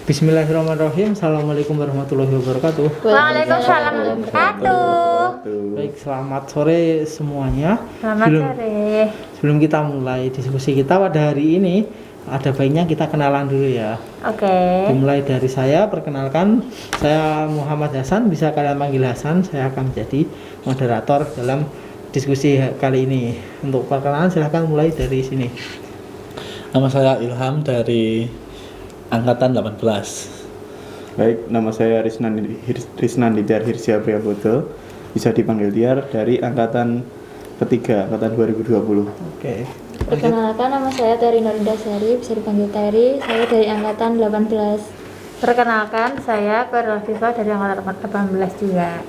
Bismillahirrahmanirrahim. Assalamualaikum warahmatullahi wabarakatuh. Waalaikumsalam warahmatullahi wabarakatuh. Baik, selamat sore semuanya. Selamat sore. Sebelum kita mulai diskusi kita pada hari ini, ada baiknya kita kenalan dulu ya. Oke. Dimulai dari saya, perkenalkan, saya Muhammad Hasan, bisa kalian panggil Hasan. Saya akan menjadi moderator dalam diskusi kali ini. Untuk perkenalan silahkan mulai dari sini. Nama saya Ilham dari Angkatan 18. Baik, nama saya Risnan Didiar Hirsya Priyabodo, bisa dipanggil Diar, dari Angkatan ketiga, Angkatan 2020. Oke. Perkenalkan, nama saya Teri Norinda Sari, bisa dipanggil Teri. Saya dari Angkatan 18. Perkenalkan, saya Korel Viva dari Angkatan 18 juga.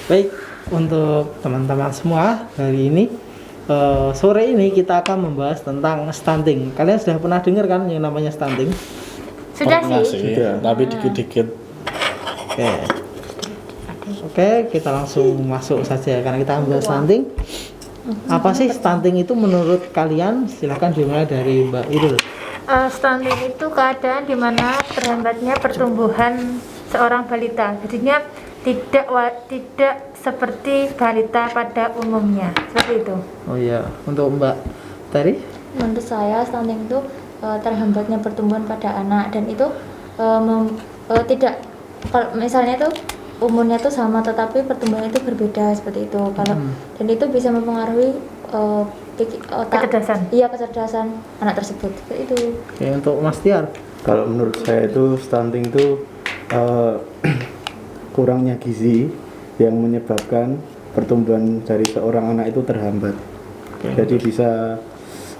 Baik, untuk teman-teman semua, hari ini sore ini kita akan membahas tentang stunting. Kalian sudah pernah dengar kan yang namanya stunting? Sudah Pernah sih. Sudah. Tapi dikit-dikit. Oke, kita langsung masuk saja karena kita membahas stunting. Apa sih stunting itu menurut kalian? Silahkan dimulai dari Mbak Irul. Stunting itu keadaan di mana terhambatnya pertumbuhan seorang balita. Jadinya tidak seperti balita pada umumnya. Seperti itu. Oh iya, untuk Mbak Teri? Menurut saya, stunting itu terhambatnya pertumbuhan pada anak, dan itu tidak, kalau misalnya itu umurnya itu sama tetapi pertumbuhannya itu berbeda seperti itu. Kalau dan itu bisa mempengaruhi Kecerdasan. Iya, kecerdasan anak tersebut. Seperti itu. Oke, untuk Mas Tiar? Kalau menurut saya itu stunting itu kurangnya gizi yang menyebabkan pertumbuhan dari seorang anak itu terhambat. Jadi bisa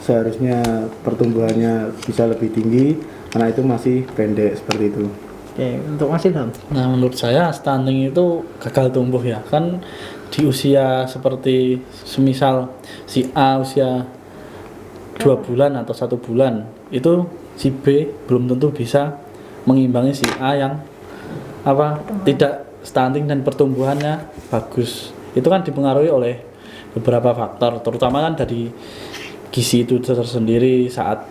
seharusnya pertumbuhannya bisa lebih tinggi, anak itu masih pendek seperti itu. Oke, untuk Mas Ilham? Nah, menurut saya stunting itu gagal tumbuh ya. Kan di usia seperti semisal si A usia 2 bulan atau 1 bulan, itu si B belum tentu bisa mengimbangi si A yang tidak stunting dan pertumbuhannya bagus. Itu kan dipengaruhi oleh beberapa faktor, terutama kan dari gizi itu tersendiri saat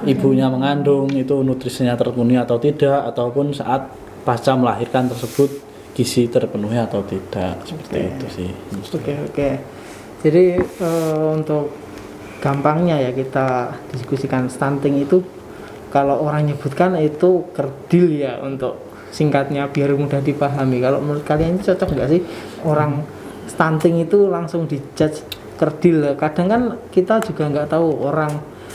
ibunya mengandung itu nutrisinya terpenuhi atau tidak, ataupun saat pasca melahirkan tersebut gizi terpenuhi atau tidak. Seperti itu sih. Oke. Jadi untuk gampangnya ya kita diskusikan stunting itu, kalau orang nyebutkan itu kerdil ya, untuk singkatnya biar mudah dipahami. Kalau menurut kalian ini cocok nggak sih orang stunting itu langsung dijudge kerdil? Kadang kan kita juga nggak tahu, orang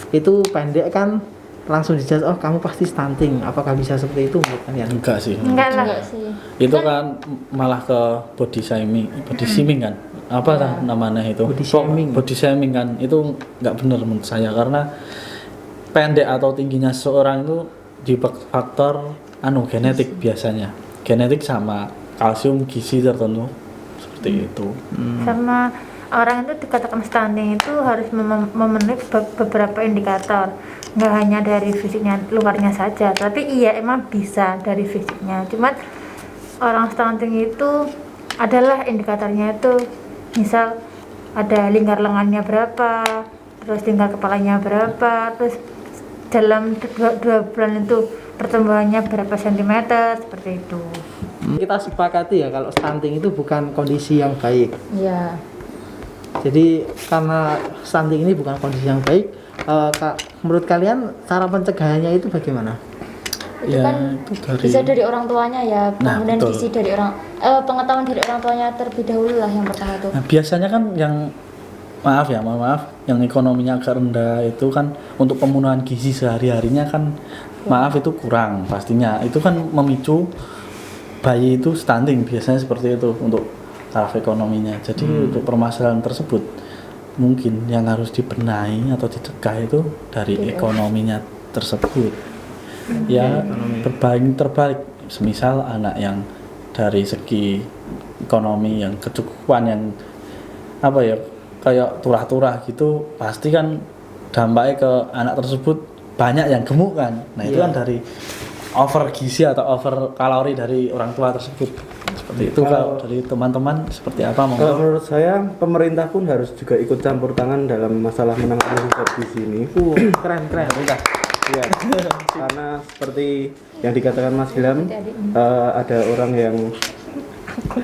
itu pendek kan langsung dijudge, oh kamu pasti stunting. Apakah bisa seperti itu menurut kalian? Enggak sih. Enggak lah. Enggak sih. Itu kan malah ke body shaming kan? Apa namanya itu? Body shaming kan? Itu nggak benar menurut saya, karena pendek atau tingginya seorang itu di faktor genetik biasanya. Genetik sama kalsium, gizi tertentu seperti itu. Sama orang itu dikatakan stunting itu harus memenuhi beberapa indikator. Nggak hanya dari fisiknya luarnya saja, tapi iya emang bisa dari fisiknya. Cuman orang stunting itu adalah indikatornya itu, misal ada lingkar lengannya berapa, terus lingkar kepalanya berapa, terus dalam 2 bulan itu pertumbuhannya berapa sentimeter, seperti itu. Kita sepakati ya kalau stunting itu bukan kondisi yang baik. Iya. Jadi karena stunting ini bukan kondisi yang baik, menurut kalian cara pencegahannya itu bagaimana? Itu Ya, kan itu bisa dari orang tuanya ya, Nah, kemudian betul. gizi dari pengetahuan dari orang tuanya terlebih dahulu lah yang pertama itu. Nah, biasanya kan yang maaf, yang ekonominya agak rendah itu kan untuk pemenuhan gizi sehari-harinya kan itu kurang pastinya. Itu kan memicu bayi itu stunting biasanya seperti itu untuk taraf ekonominya. Jadi untuk permasalahan tersebut mungkin yang harus dibenahi atau dicegah itu dari ekonominya tersebut. Ya terbalik, semisal anak yang dari segi ekonomi yang kecukupan yang kayak turah-turah gitu, pasti kan dampaknya ke anak tersebut banyak yang gemuk kan. Nah itu kan dari over gizi atau over kalori dari orang tua tersebut. Seperti itu. Kalau dari teman-teman seperti apa? Kalau menurut saya pemerintah pun harus juga ikut campur tangan dalam masalah menangani gizi ini. Keren. Udah. Iya, karena seperti yang dikatakan Mas Ilham, ada orang yang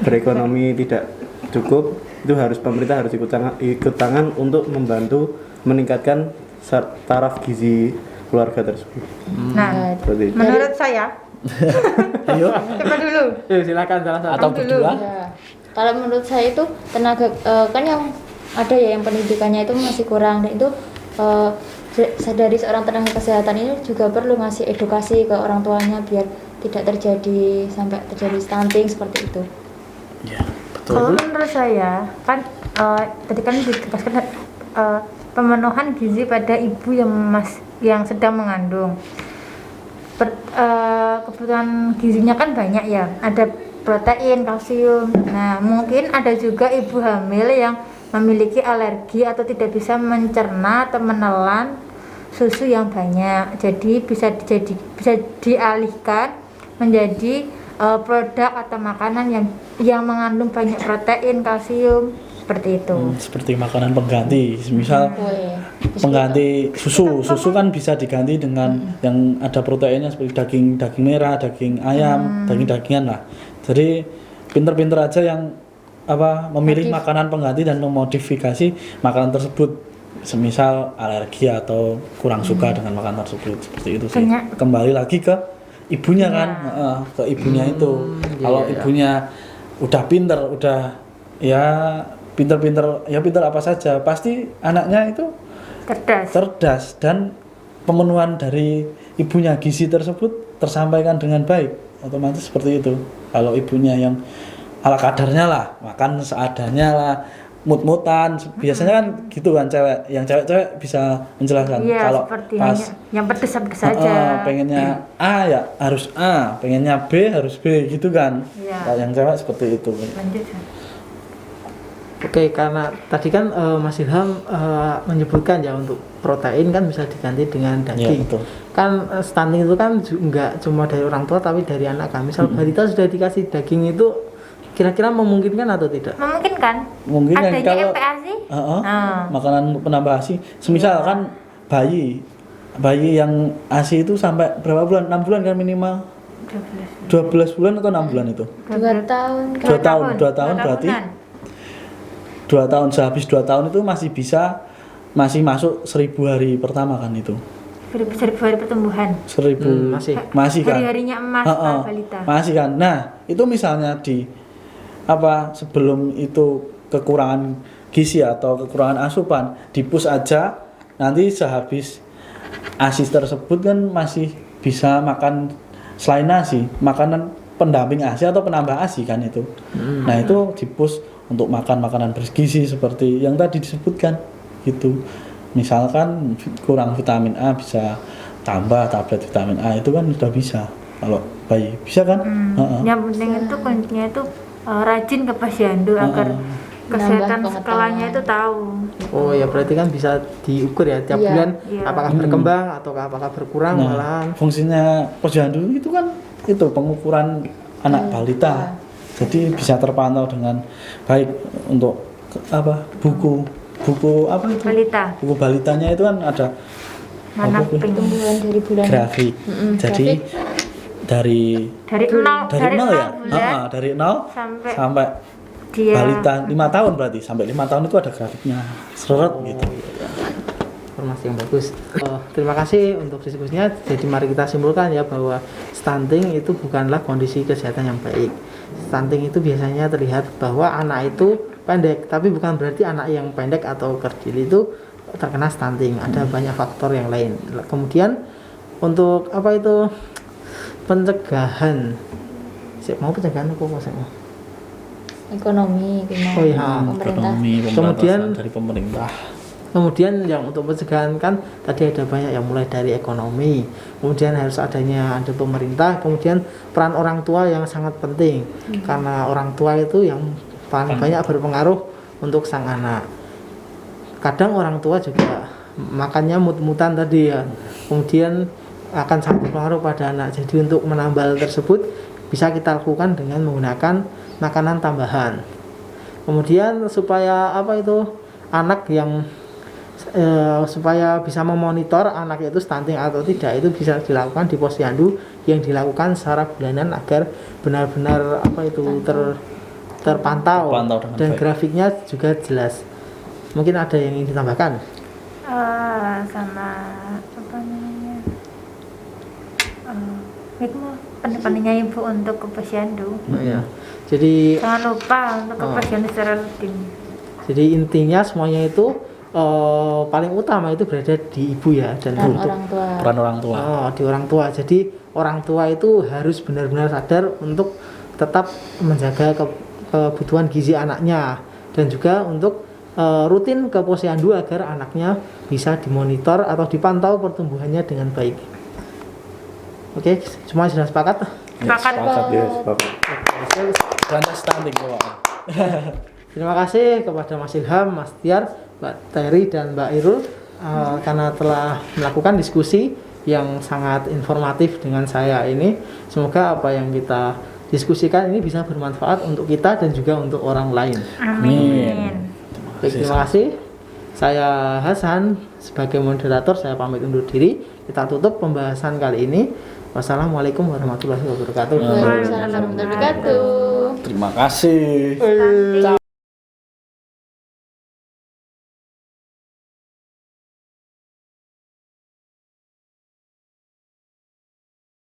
berekonomi tidak cukup, itu pemerintah harus ikut tangan untuk membantu meningkatkan taraf gizi keluarga tersebut. Nah, Seperti itu. menurut saya, Ayo, coba dulu. Silakan salah satu. atau dulu. berdua. Ya, kalau menurut saya itu tenaga kan yang ada ya yang pendidikannya itu masih kurang, dan itu dari seorang tenaga kesehatan ini juga perlu ngasih edukasi ke orang tuanya biar tidak sampai terjadi stunting seperti itu. Ya, betul. Kalau menurut saya kan tadi kan ditegaskan pemenuhan gizi pada ibu yang sedang mengandung. Kebutuhan gizinya kan banyak ya, ada protein, kalsium. Nah, mungkin ada juga ibu hamil yang memiliki alergi atau tidak bisa mencerna atau menelan susu yang banyak. Jadi bisa dialihkan menjadi produk atau makanan yang mengandung banyak protein, kalsium, seperti itu. Seperti makanan pengganti, misal pengganti susu kan bisa diganti dengan yang ada proteinnya seperti daging merah, daging ayam, daging-dagingan lah. Jadi pinter-pinter aja yang memilih makanan pengganti dan memodifikasi makanan tersebut, semisal alergi atau kurang suka dengan makanan tersebut, seperti itu sih. Kembali lagi ke ibunya kan, ke ibunya itu. Kalau ibunya udah pinter, udah pinter apa saja, pasti anaknya itu cerdas dan pemenuhan dari ibunya gizi tersebut tersampaikan dengan baik, otomatis seperti itu. Kalau ibunya yang ala kadarnya lah, makan seadanya lah, mut-mutan, biasanya kan gitu kan cewek. Yang cewek bisa menjelaskan. Iya, kalau seperti pas yang pedes-pedes saja. pengennya A ya harus A, pengennya B harus B gitu kan. Iya. Kalau yang cewek seperti itu. Lanjut. Oke, karena tadi kan Mas Ilham menyebutkan ya untuk protein kan bisa diganti dengan daging. Ya, betul. Kan stunting itu kan nggak cuma dari orang tua tapi dari anak kan. Misal balita sudah dikasih daging itu kira-kira memungkinkan atau tidak? Memungkinkan. Mungkin yang Adanya kalau MPASI? makanan penambah ASI, semisal kan bayi yang ASI itu sampai berapa bulan? 6 bulan kan minimal. 12 bulan atau 6 bulan itu? 2 tahun kan. 2 tahun berarti 2 tahun, sehabis 2 tahun itu masih masuk 1000 hari pertama kan itu. 1000 hari pertumbuhan. 1000 masih kan. Hari-harinya emas balita. Masih kan. Nah, itu misalnya sebelum itu kekurangan gizi atau kekurangan asupan, dipus aja, nanti sehabis ASI tersebut kan masih bisa makan selain nasi, makanan pendamping ASI atau penambah ASI kan itu. Nah, itu dipus untuk makan makanan bergizi seperti yang tadi disebutkan gitu. Misalkan kurang vitamin A, bisa tambah tablet vitamin A, itu kan sudah bisa kalau bayi, bisa kan? Yang penting itu kuncinya itu rajin ke posyandu agar kesehatan sekolahnya itu tahu. Oh ya, berarti kan bisa diukur ya tiap bulan apakah berkembang atau apakah berkurang malahan. Fungsinya posyandu itu kan itu pengukuran anak balita. Jadi bisa terpantau dengan baik untuk buku apa itu? Balita. Buku balitanya itu kan ada Pertumbuhan dari bulan grafik. Jadi dari nol ya. Dari nol sampai dia balita 5 tahun, berarti sampai 5 tahun itu ada grafiknya. Seret gitu. Informasi yang bagus. Terima kasih untuk diskusinya. Jadi mari kita simpulkan ya bahwa stunting itu bukanlah kondisi kesehatan yang baik. Stunting itu biasanya terlihat bahwa anak itu pendek, tapi bukan berarti anak yang pendek atau kerdil itu terkena stunting. Ada banyak faktor yang lain. Kemudian untuk pencegahan. Mau pencegahan apa maksudnya? ekonomi Oh iya, pemerintah. Kemudian dari pemerintah. Kemudian yang untuk pencegahan kan tadi ada banyak yang mulai dari ekonomi, kemudian harus ada pemerintah, kemudian peran orang tua yang sangat penting karena orang tua itu yang paling banyak berpengaruh untuk sang anak. Kadang orang tua juga makannya mut-mutan tadi ya, kemudian akan sangat berpengaruh pada anak. Jadi untuk menambal tersebut bisa kita lakukan dengan menggunakan makanan tambahan. Kemudian supaya anak yang supaya bisa memonitor anak itu stunting atau tidak, itu bisa dilakukan di posyandu yang dilakukan secara bulanan agar benar-benar terpantau Terpantau dengan dan baik. grafiknya juga jelas. Mungkin ada yang ingin ditambahkan? Sama apa namanya, itu pendapatannya ibu untuk ke posyandu. Ya. Jadi Jangan lupa untuk ke posyandu secara rutin. Jadi intinya semuanya itu paling utama itu berada di ibu ya, dan Dan untuk orang tua. Peran orang tua. di orang tua. Jadi orang tua itu harus benar-benar sadar untuk tetap menjaga kebutuhan gizi anaknya, dan juga untuk rutin ke posyandu agar anaknya bisa dimonitor atau dipantau pertumbuhannya dengan baik. Oke, semua sudah sepakat? Sepakat. Ya, sepakat. Berantas stunting Bapak. Terima kasih kepada Mas Ilham, Mas Tiar, Mbak Terry, dan Mbak Irul karena telah melakukan diskusi yang sangat informatif dengan saya ini. Semoga apa yang kita diskusikan ini bisa bermanfaat untuk kita dan juga untuk orang lain. Amin. Baik, terima kasih. Saya Hasan sebagai moderator, saya pamit undur diri. Kita tutup pembahasan kali ini. Wassalamualaikum warahmatullahi wabarakatuh. Waalaikumsalam warahmatullahi wabarakatuh. Terima kasih. Stunting.